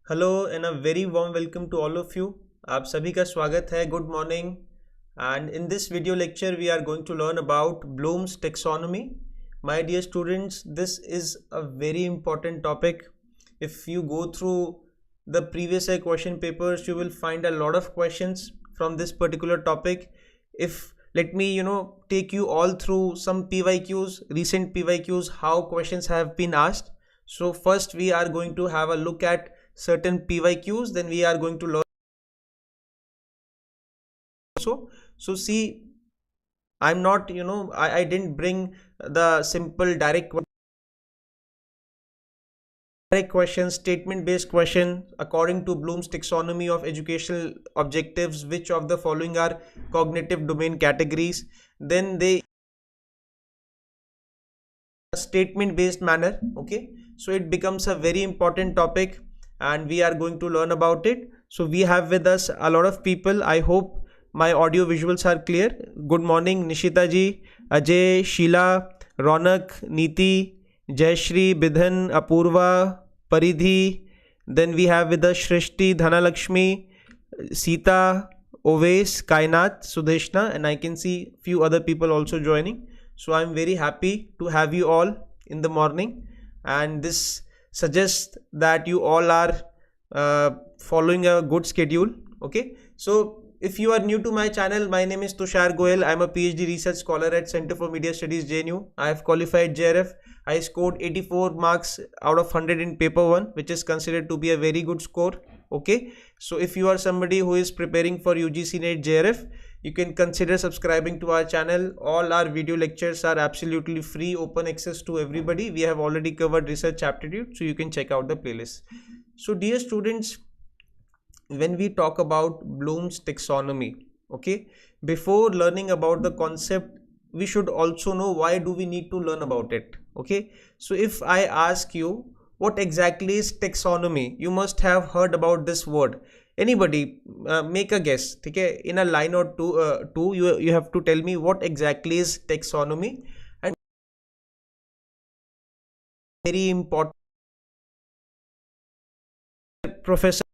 Hello and a very warm welcome to all of you. आप सभी का स्वागत है। Good morning. And in this video lecture we are going to learn about Bloom's taxonomy. My dear students, this is a very important topic. If you go through the previous year question papers, you will find a lot of questions from this particular topic. If let me take you all through some PYQs, recent PYQs, how questions have been asked. So first we are going to have a look at certain PYQs, then we are going to learn also. So see, I'm not I didn't bring the simple direct question, statement based question. According to Bloom's taxonomy of educational objectives, which of the following are cognitive domain categories? Then they statement based manner. Okay, so it becomes a very important topic and we are going to learn about it. So we have with us a lot of people. I hope my audio visuals are clear. Good morning Nishita ji, Ajay, Sheila, Ronak, Neeti, Jayashri, Bidhan, Apurva, Paridhi. Then we have with us Shrishti, Dhanalakshmi, Sita, Oves, Kainat, Sudeshna, and I can see few other people also joining. So I'm very happy to have you all in the morning, and this suggests that you all are following a good schedule. Okay, so if you are new to my channel, my name is Tushar Goyal. I'm a PhD research scholar at Center for Media Studies, JNU. I have qualified JRF. I scored 84 marks out of 100 in paper 1, which is considered to be a very good score. Okay, so if you are somebody who is preparing for UGC NET JRF, you can consider subscribing to our channel. All our video lectures are absolutely free, open access to everybody. We have already covered research aptitude, so you can check out the playlist. So dear students, when we talk about Bloom's taxonomy, okay, before learning about the concept, we should also know why do we need to learn about it. Okay, so if I ask you what exactly is taxonomy, you must have heard about this word. Anybody make a guess? Okay, in a line or two, you have to tell me what exactly is taxonomy. And very important, professor,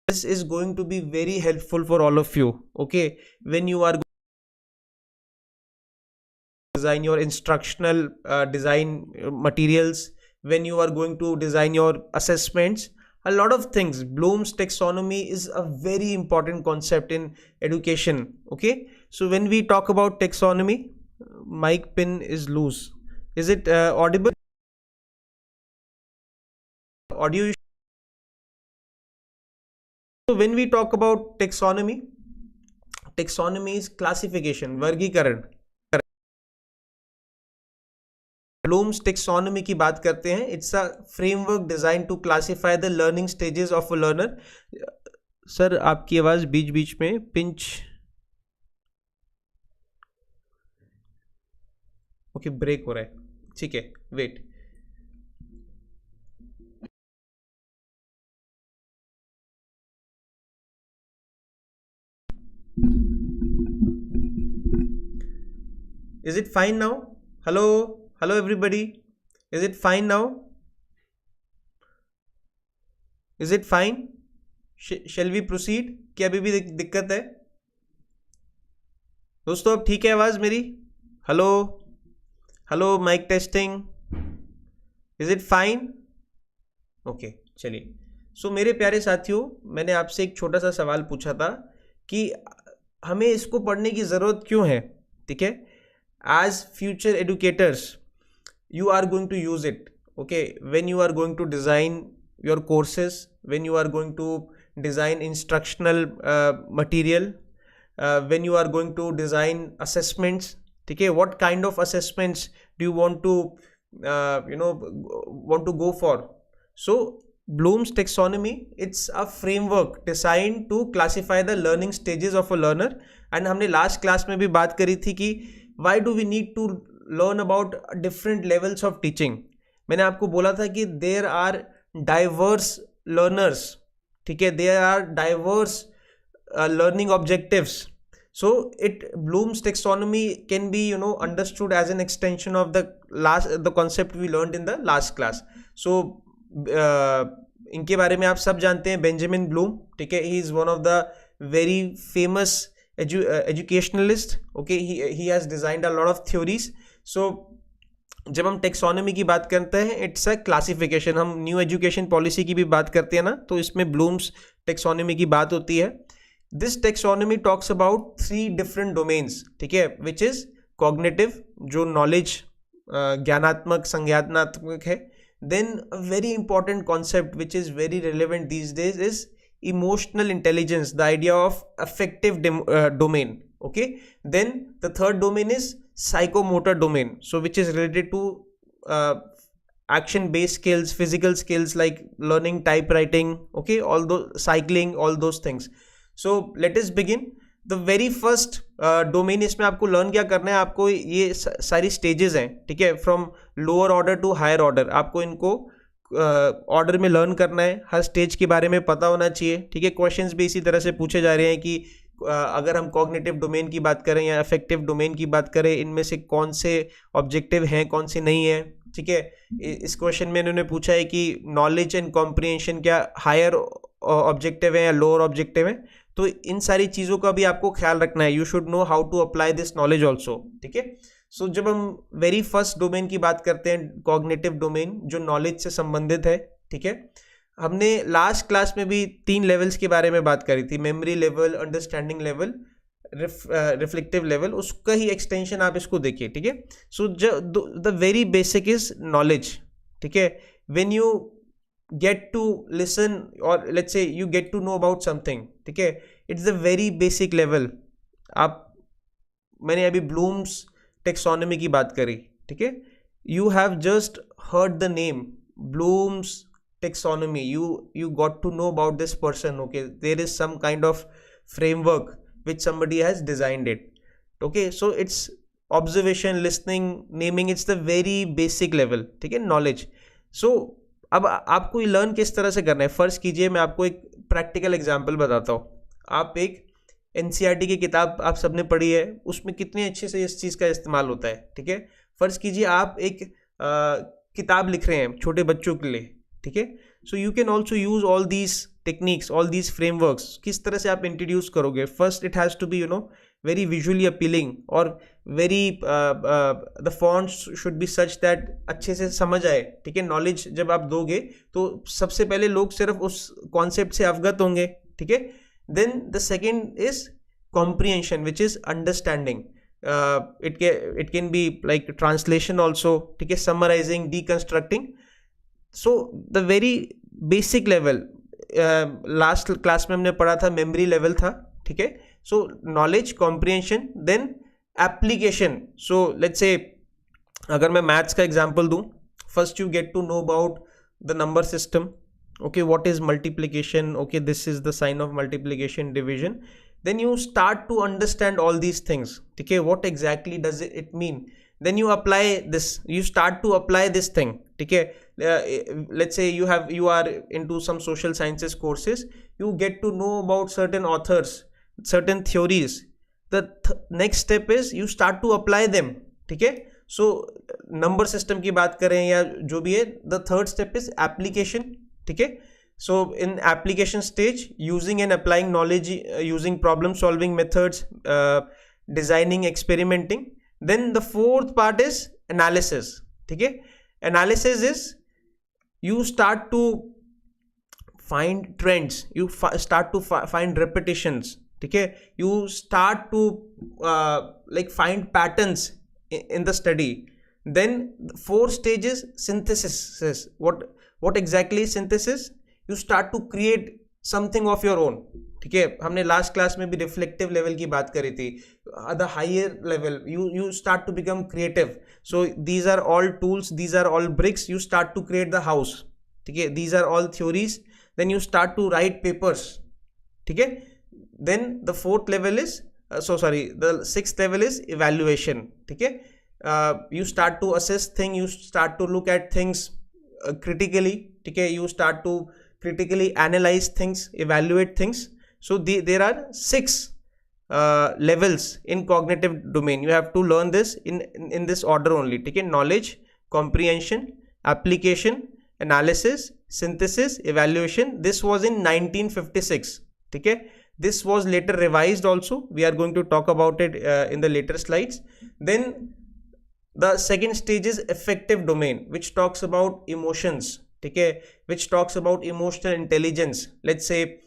this is going to be very helpful for all of you. Okay, when you are design your instructional design materials, when you are going to design your assessments, a lot of things. Bloom's taxonomy is a very important concept in education. Okay, so when we talk about taxonomy, mic pin is loose. Is it audible? Audio. So when we talk about taxonomy, taxonomy is classification, वर्गीकरण. Bloom's taxonomy की बात करते हैं. It's a framework designed to classify the learning stages of a learner. Sir आपकी आवाज बीच बीच में pinch. Okay, break हो रहा है. ठीक है, wait. Is it fine now? Hello everybody. Is it fine now? Is it fine? Shall we proceed? क्या अभी भी दिक्कत है दोस्तों? अब ठीक है आवाज मेरी? Hello mic testing. Is it fine? Okay, चलिए. सो मेरे प्यारे साथियों, मैंने आपसे एक छोटा सा सवाल पूछा था कि हमें इसको पढ़ने की ज़रूरत क्यों है. ठीक है, as future educators you are going to use it. Okay, when you are going to design your courses, when you are going to design instructional material, when you are going to design assessments. Okay, what kind of assessments do you want to want to go for? So Bloom's taxonomy, it's a framework designed to classify the learning stages of a learner. And हमने last class में भी बात करी थी कि why do we need to learn about different levels of teaching. मैंने आपको बोला था कि there are diverse learners. ठीक है, there are diverse learning objectives. So Bloom's taxonomy can be understood as an extension of the concept we learned in the last class. So इनके बारे में आप सब जानते हैं, बेंजामिन ब्लूम, ठीक है. He is one of the very famous educationalist. Okay, he has designed a lot of theories. So जब हम टेक्सोनॉमी की बात करते हैं, इट्स अ क्लासिफिकेशन. हम न्यू एजुकेशन पॉलिसी की भी बात करते हैं ना, तो इसमें ब्लूम्स टेक्सोनॉमी की बात होती है. This taxonomy talks about 3 different domains, ठीक है, विच इज कॉग्निटिव, जो नॉलेज ज्ञानात्मक संज्ञानात्मक है. Then a very important concept which is very relevant these days is emotional intelligence, the idea of affective domain. Okay, then the third domain is psychomotor domain, so which is related to action based skills, physical skills like learning typewriting, okay, all those, cycling, all those things. So let us begin. The very first domain, इसमें आपको learn क्या करना है, आपको ये सारी stages हैं, ठीक है, from lower order to higher order. आपको इनको ऑर्डर में लर्न करना है, हर स्टेज के बारे में पता होना चाहिए, ठीक है. क्वेश्चंस भी इसी तरह से पूछे जा रहे हैं कि अगर हम कॉग्निटिव डोमेन की बात करें या अफेक्टिव डोमेन की बात करें, इनमें से कौन से ऑब्जेक्टिव हैं, कौन से नहीं है, ठीक है. इस क्वेश्चन में इन्होंने पूछा है कि नॉलेज एंड कॉम्प्रिहेंशन क्या हायर ऑब्जेक्टिव है या लोअर ऑब्जेक्टिव है. तो इन सारी चीज़ों का भी आपको ख्याल रखना है. You should know how to apply this knowledge also, ठीक है. सो जब हम वेरी फर्स्ट डोमेन की बात करते हैं, कॉग्निटिव डोमेन, जो नॉलेज से संबंधित है, ठीक है. हमने लास्ट क्लास में भी 3 लेवल्स के बारे में बात करी थी, memory level, understanding level, reflective level. उसका ही एक्सटेंशन आप इसको देखिए, ठीक है. So the very basic is knowledge, ठीक है. When you get to listen और let's say you get to know about something, ठीक है, it's the very basic level. मैंने अभी ब्लूम्स टेक्सोनॉमी की बात करी, ठीक है. You have just heard the name Bloom's taxonomy, you got to know about this person. Okay, there is some kind of framework which somebody has designed it. Okay, so it's observation, listening, naming, it's the very basic level, ठीक है, knowledge. So अब आपको ये learn किस तरह से करना है. फर्स्ट कीजिए, मैं आपको एक प्रैक्टिकल एग्जांपल बताता हूँ. आप एक NCERT की किताब आप सबने पढ़ी है, उसमें कितने अच्छे से इस चीज़ का इस्तेमाल होता है, ठीक है. फर्स्ट कीजिए, आप एक किताब लिख रहे हैं छोटे बच्चों के लिए, ठीक है. So you can also use all these techniques, all these frameworks. किस तरह से आप इंट्रोड्यूस करोगे. First it has to be very visually appealing और very the fonts should be such that अच्छे से समझ आए, ठीक है. नॉलेज जब आप दोगे तो सबसे पहले लोग सिर्फ उस कॉन्सेप्ट से अवगत होंगे, ठीक है. Then the second is comprehension which is understanding. It can be like translation also, ठीक है, summarising, deconstructing. So the very basic level last class में हमने पढ़ा था, मेमोरी लेवल था, ठीक है. So knowledge, comprehension, then application. So let's say अगर मैं मैथ्स का एग्जांपल दूं, first you get to know about the number system. Okay, what is multiplication. Okay, this is the sign of multiplication, division. Then you start to understand all these things, ठीक है. What exactly does it mean. then you apply this, you start to apply this thing, ठीक है. Let's say you are into some social sciences courses, you get to know about certain authors, certain theories. The next step is you start to apply them, ठीक है. so number system की बात करें या जो भी है, the third step is application, ठीक है. so in application stage, using and applying knowledge, using problem solving methods, designing, experimenting. Then the fourth part is analysis, ठीक है. Analysis is you start to find trends, you start to find repetitions, ठीक है. You start to like find patterns in the study. Then the fourth stage is synthesis. What exactly is synthesis? You start to create something of your own, ठीक है. हमने last class में भी reflective level की बात करी थी. The higher level you start to become creative. So these are all tools, these are all bricks. You start to create the house, ठीक है. These are all theories. Then you start to write papers, ठीक है. Then the fourth level is the sixth level is evaluation, ठीक है. You start to assess thing, you start to look at things critically, ठीक है. You start to critically analyze things, evaluate things. So there are 6 levels in cognitive domain. You have to learn this in this order only, ठीक है. knowledge, comprehension, application, analysis, synthesis, evaluation. This was in 1956. Okay, this was later revised also. We are going to talk about it in the later slides. Then the second stage is affective domain, which talks about emotions. Okay, which talks about emotional intelligence. Let's say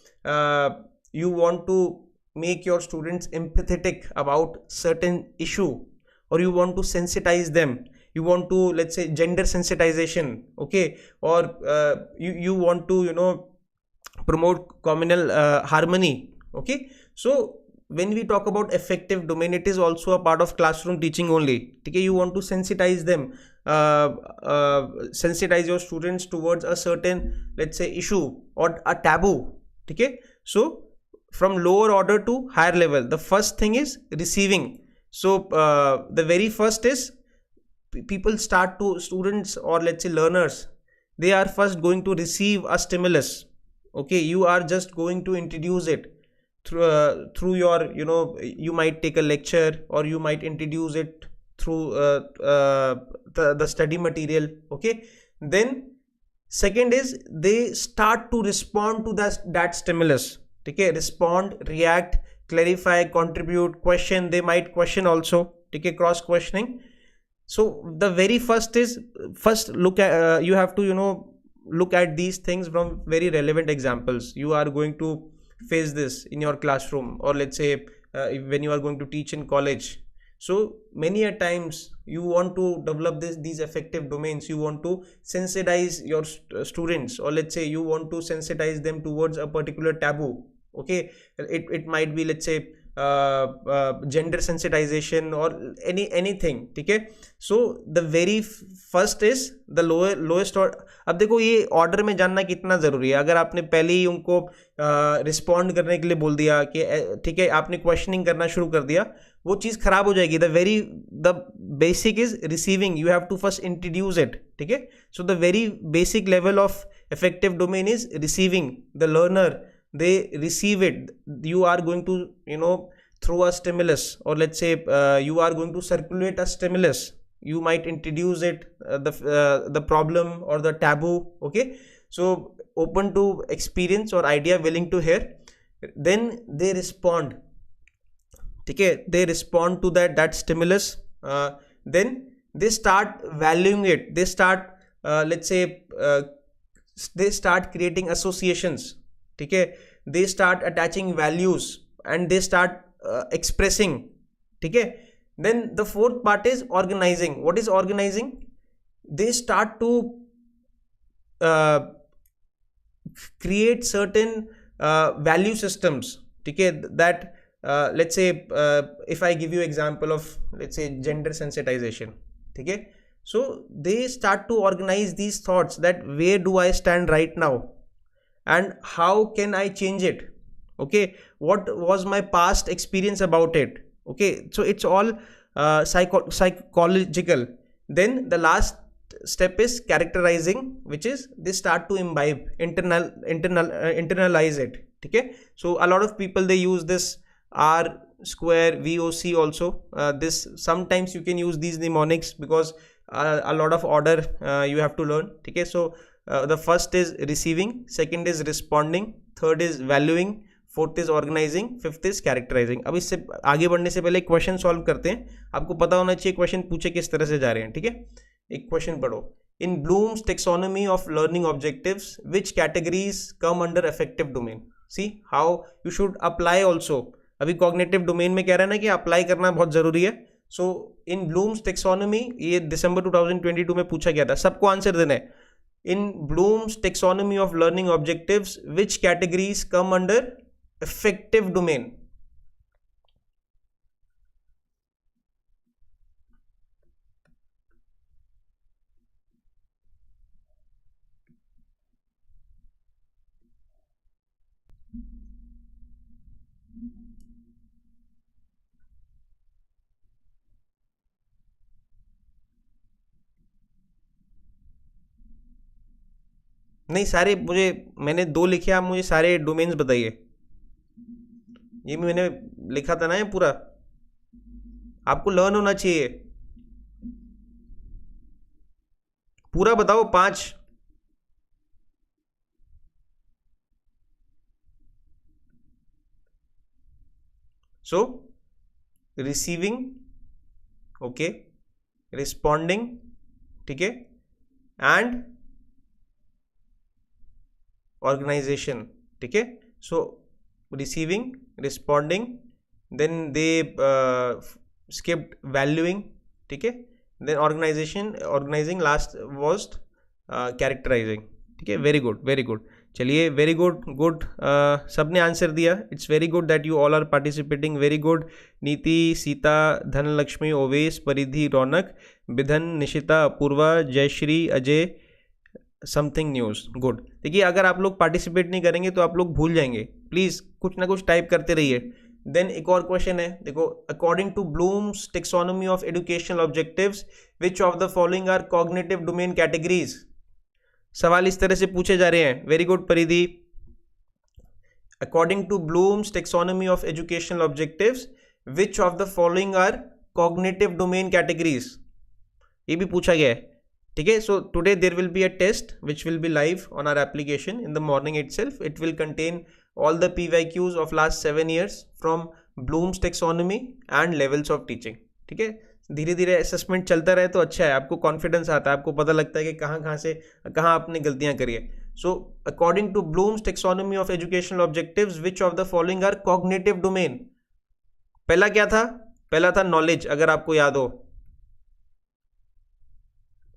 you want to make your students empathetic about certain issue, or you want to sensitize them, you want to, let's say, gender sensitization, okay, or you want to promote communal harmony, okay. So when we talk about affective domain, it is also a part of classroom teaching only, okay. You want to sensitize them, sensitize your students towards a certain, let's say, issue or a taboo, okay. So from lower order to higher level, the first thing is receiving. So the very first is people start to, students or let's say learners, they are first going to receive a stimulus, okay. You are just going to introduce it through your, you might take a lecture, or you might introduce it through the study material, okay. Then second is they start to respond to that stimulus, okay. Respond, react, clarify, contribute, question. They might question also, okay, cross questioning. So the very first is, first look at, you have to look at these things from very relevant examples. You are going to face this in your classroom, or let's say when you are going to teach in college. So many a times you want to develop these affective domains. You want to sensitize your students, or let's say you want to sensitize them towards a particular taboo, okay. It might be, let's say, gender sensitization or anything, okay. So the very first is the lowest order. अब देखो ये order में जानना कितना ज़रूरी है. अगर आपने पहले ही उनको रिस्पॉन्ड करने के लिए बोल दिया कि ठीक है, आपने क्वेश्चनिंग करना शुरू कर दिया, वो चीज़ खराब हो जाएगी. The basic is receiving. You have to first introduce it, ठीक है. So the very basic level of effective domain is receiving. The learner, they receive it. You are going to throw a stimulus, or let's say you are going to circulate a stimulus. You might introduce it, the problem or the taboo, okay. So open to experience or idea, willing to hear. Then they respond, okay. They respond to that stimulus. Then they start valuing it. They start let's say they start creating associations, okay. They start attaching values, and they start expressing, okay. Then the fourth part is organizing. What is organizing? They start to create certain value systems, okay. That let's say if I give you example of, let's say, gender sensitization, okay. So they start to organize these thoughts, that where do I stand right now, and how can I change it, okay. What was my past experience about it, okay. So it's all psychological. Then the last step is characterizing, which is they start to imbibe, internalize it, okay. So a lot of people, they use this R square VOC also. This sometimes you can use these mnemonics, because a lot of order you have to learn, okay. So the first is receiving, second is responding, third is valuing, fourth is organising, fifth is characterising. अब इससे आगे बढ़ने से पहले question solve करते हैं. आपको पता होना चाहिए क्वेश्चन पूछे किस तरह से जा रहे हैं, ठीक है. एक क्वेश्चन पढ़ो. In Bloom's taxonomy of learning objectives, which categories come under affective domain. See how you should apply also. अभी कॉग्निटिव डोमेन में कह रहा है ना कि अप्लाई करना बहुत जरूरी है. सो इन ब्लूम्स टेक्सोनॉमी, ये दिसंबर 2022 में पूछा गया था. सबको आंसर देना है. In Bloom's taxonomy of learning objectives, which categories come under affective domain? नहीं सारे, मुझे, मैंने 2 लिखे, आप मुझे सारे डोमेन्स बताइए. ये मैंने लिखा था ना, ये पूरा आपको लर्न होना चाहिए. पूरा बताओ. 5 सो रिसीविंग, ओके, रिस्पॉन्डिंग, ठीक है, एंड ऑर्गेनाइजेशन, ठीक है. So receiving, responding, then they skipped valuing, ठीक है, then organisation, organising, last was characterising, ठीक है. Very good, very good. चलिए, वेरी गुड, गुड. सबने आंसर दिया. It's very good that you all are participating. Very good. Niti, Sita, Dhanalakshmi, Owesh, Paridhi, Raunak, Vidhan, Nishita, Apurva, Jayashree, Ajay, something news. Good. देखिए, अगर आप लोग पार्टिसिपेट नहीं करेंगे तो आप लोग भूल जाएंगे. प्लीज़ कुछ ना कुछ टाइप करते रहिए. देन एक और क्वेश्चन है, देखो. According to Bloom's taxonomy of educational objectives, which of the following are cognitive domain categories. सवाल इस तरह से पूछे जा रहे हैं. Very good Paridhi. According to Bloom's taxonomy of educational objectives, which of the following are cognitive domain categories. ये भी पूछा गया है, ठीक है. So today there will be a test which will be live on our application in the morning itself. It will contain all the PYQs of last 7 years from Bloom's taxonomy and levels of teaching, ठीक है. धीरे धीरे assessment चलता रहे तो अच्छा है, आपको कॉन्फिडेंस आता है, आपको पता लगता है कि कहाँ आपने गलतियां करी है. So according to Bloom's taxonomy of educational objectives, which of the following are cognitive domain. पहला क्या था? पहला था नॉलेज, अगर आपको याद हो,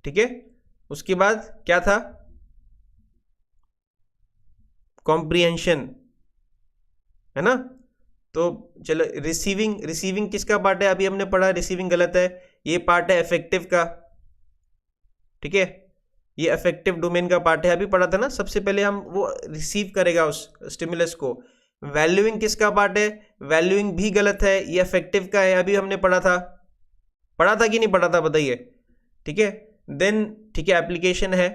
ठीक है. उसके बाद क्या था? कॉम्प्रिहेंशन, है ना. तो चलो, रिसीविंग किसका पार्ट है? अभी हमने पढ़ा रिसीविंग गलत है. ये पार्ट है अफेक्टिव का, ठीक है. ये अफेक्टिव डोमेन का पार्ट है, अभी पढ़ा था ना. सबसे पहले हम वो रिसीव करेगा उस स्टिमुलस को. वैल्यूइंग किसका पार्ट है? वैल्यूइंग भी गलत है, ये अफेक्टिव का है, अभी हमने पढ़ा था कि नहीं पढ़ा था, बताइए, ठीक है. देन ठीक है, एप्लीकेशन है,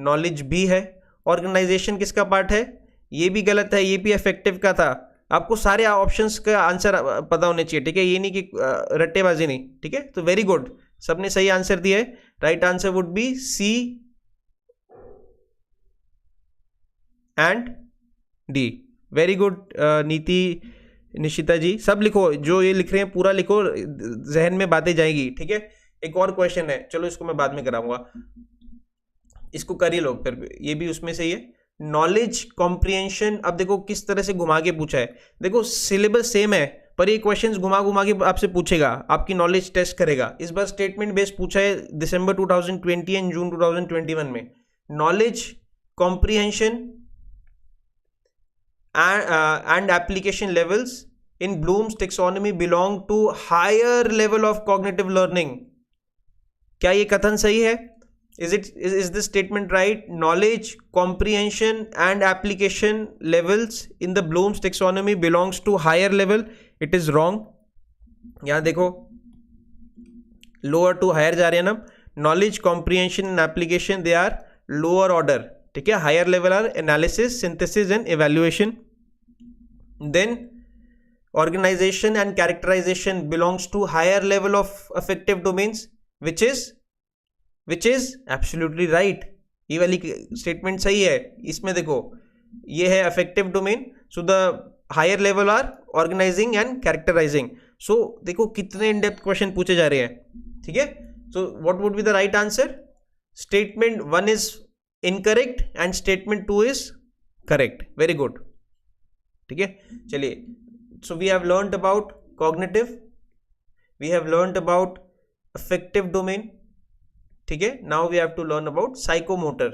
नॉलेज भी है. ऑर्गेनाइजेशन किसका पार्ट है? ये भी गलत है, ये भी अफेक्टिव का था. आपको सारे ऑप्शंस का आंसर पता होने चाहिए, ठीक है. ये नहीं कि रट्टेबाजी नहीं, ठीक है. तो वेरी गुड, सबने सही आंसर दिया है. Right answer would be C and D. Very good. Niti, Nishita जी, सब लिखो, जो ये लिख रहे हैं पूरा लिखो, जहन में बातें जाएगी, ठीक है. एक और क्वेश्चन है, चलो इसको मैं बाद में कराऊंगा, इसको कर ही लो फिर, ये भी उसमें से ही है. Knowledge comprehension. अब देखो किस तरह से घुमा के पूछा है. देखो सिलेबस सेम है, पर ये क्वेश्चंस घुमा घुमा के आपसे पूछेगा, आपकी नॉलेज टेस्ट करेगा. इस बार स्टेटमेंट बेस्ड पूछा है दिसंबर 2020 एंड जून 2021 में. Knowledge comprehension and application levels in Bloom's taxonomy belong to higher level of cognitive learning. क्या ये कथन सही है? Is this statement right? Knowledge, comprehension and application levels in the Bloom's taxonomy belongs to higher level. It is wrong. यहाँ देखो, lower to higher जा रहे हैं ना. Knowledge, comprehension and application, they are lower order, ठीक है. Higher level are analysis, synthesis and evaluation. Then organization and characterization belongs to higher level of affective domains, which is absolutely right. ये वाली statement सही है. इसमें देखो, ये है affective domain. So the higher level are organising and characterising. सो देखो कितने इन डेप्थ क्वेश्चन पूछे जा रहे हैं, ठीक है. So what would be the right answer? Statement 1 is incorrect and statement 2 is correct. Very good, ठीक है. चलिए, so we have learned about cognitive, we have learned about affective domain, ठीक है. Now we have to learn about psychomotor,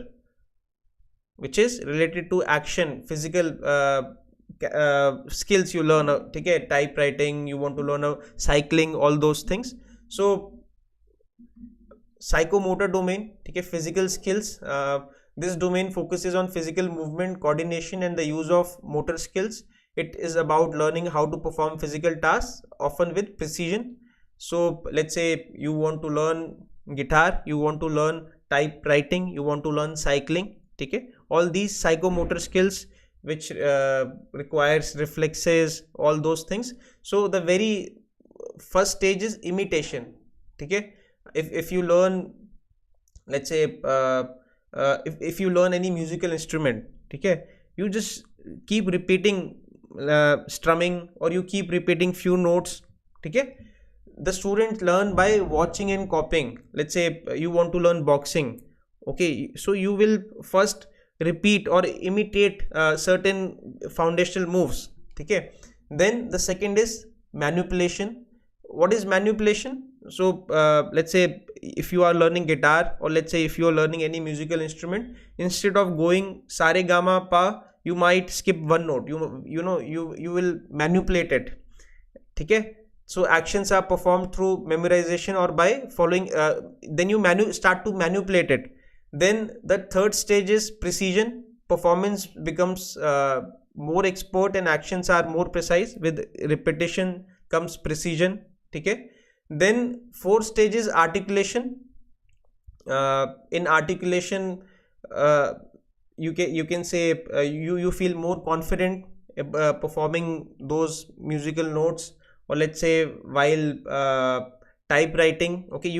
which is related to action, physical skills you learn, ठीक है. Type writing, you want to learn cycling, all those things. So psychomotor domain, ठीक है. physical skills, this domain focuses on physical movement, coordination and the use of motor skills. It is about learning how to perform physical tasks, often with precision. So let's say you want to learn guitar, you want to learn typewriting, you want to learn cycling, ठीक है. all these psychomotor skills which requires reflexes, all those things. So the very first stage is imitation, ठीक है. if you learn, let's say if you learn any musical instrument, ठीक है, you just keep repeating strumming or you keep repeating few notes. Okay, the students learn by watching and copying. Let's say you want to learn boxing. Okay, so you will first repeat or imitate certain foundational moves. Okay, then the second is manipulation. What is manipulation? So let's say if you are learning guitar, or let's say if you are learning any musical instrument, instead of going sa re ga ma pa, you might skip one note. You will manipulate it. Okay, so actions are performed through memorization or by following. Then you start to manipulate it. Then the third stage is precision. Performance becomes more expert and actions are more precise. With repetition comes precision. Okay, then fourth stage is articulation. In articulation, you can say you feel more confident performing those musical notes, or let's say while typewriting. Okay,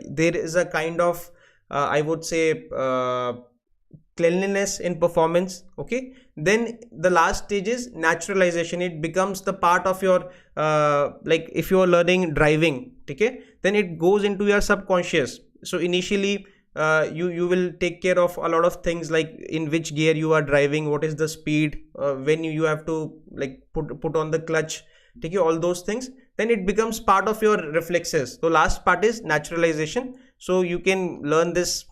there is a kind of I would say cleanliness in performance. Okay, then the last stage is naturalization. It becomes the part of your like if you are learning driving. Okay, then it goes into your subconscious. So initially you will take care of a lot of things, like in which gear you are driving, what is the speed, when you have to like put on the clutch. Take all those things, then it becomes part of your reflexes. So last part is naturalization. So you can learn this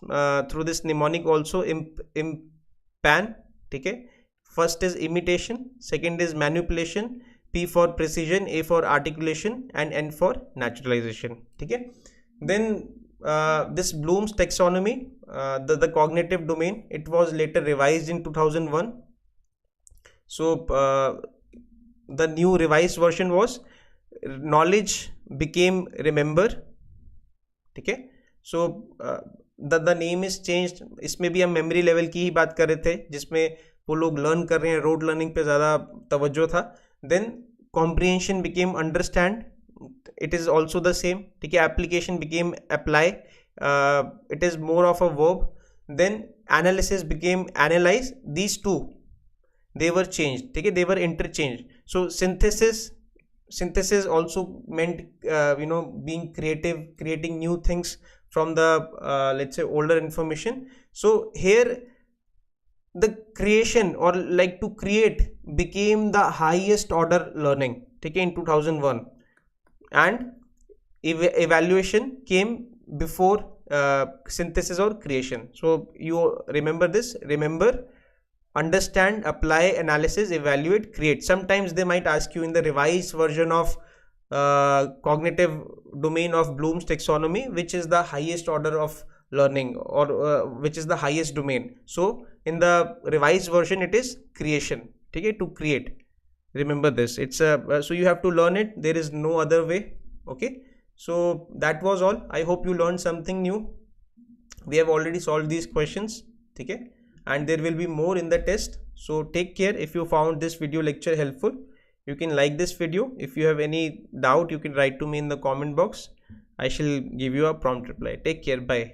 through this mnemonic also. Impan. Okay, first is imitation, second is manipulation, P for precision, A for articulation, and N for naturalization. Okay, then this Bloom's taxonomy, the cognitive domain, it was later revised in 2001. So the new revised version was knowledge became remember. Okay, so the name is changed. इसमें भी हम memory level की ही बात कर रहे थे, जिसमें वो लोग learn कर रहे हैं, road learning पे ज़्यादा तवज्जो था. Then comprehension became understand. It is also the same. ठीक है, application became apply. It is more of a verb. Then analysis became analyze. These two, they were changed. ठीक है, they were interchanged. So synthesis also meant being creative, creating new things from the let's say older information. So here the creation, or like to create, became the highest order learning. Okay, in 2001, and evaluation came before synthesis or creation. So you remember this. Remember, understand, apply, analysis, evaluate, create. Sometimes they might ask you in the revised version of cognitive domain of Bloom's taxonomy, which is the highest order of learning, or which is the highest domain. So in the revised version it is creation. Okay, to create. Remember this. It's a so you have to learn it. There is no other way. Okay, so that was all. I hope you learned something new. We have already solved these questions. Okay, and there will be more in the test. So take care. If you found this video lecture helpful, you can like this video. If you have any doubt, you can write to me in the comment box. I shall give you a prompt reply. Take care. Bye.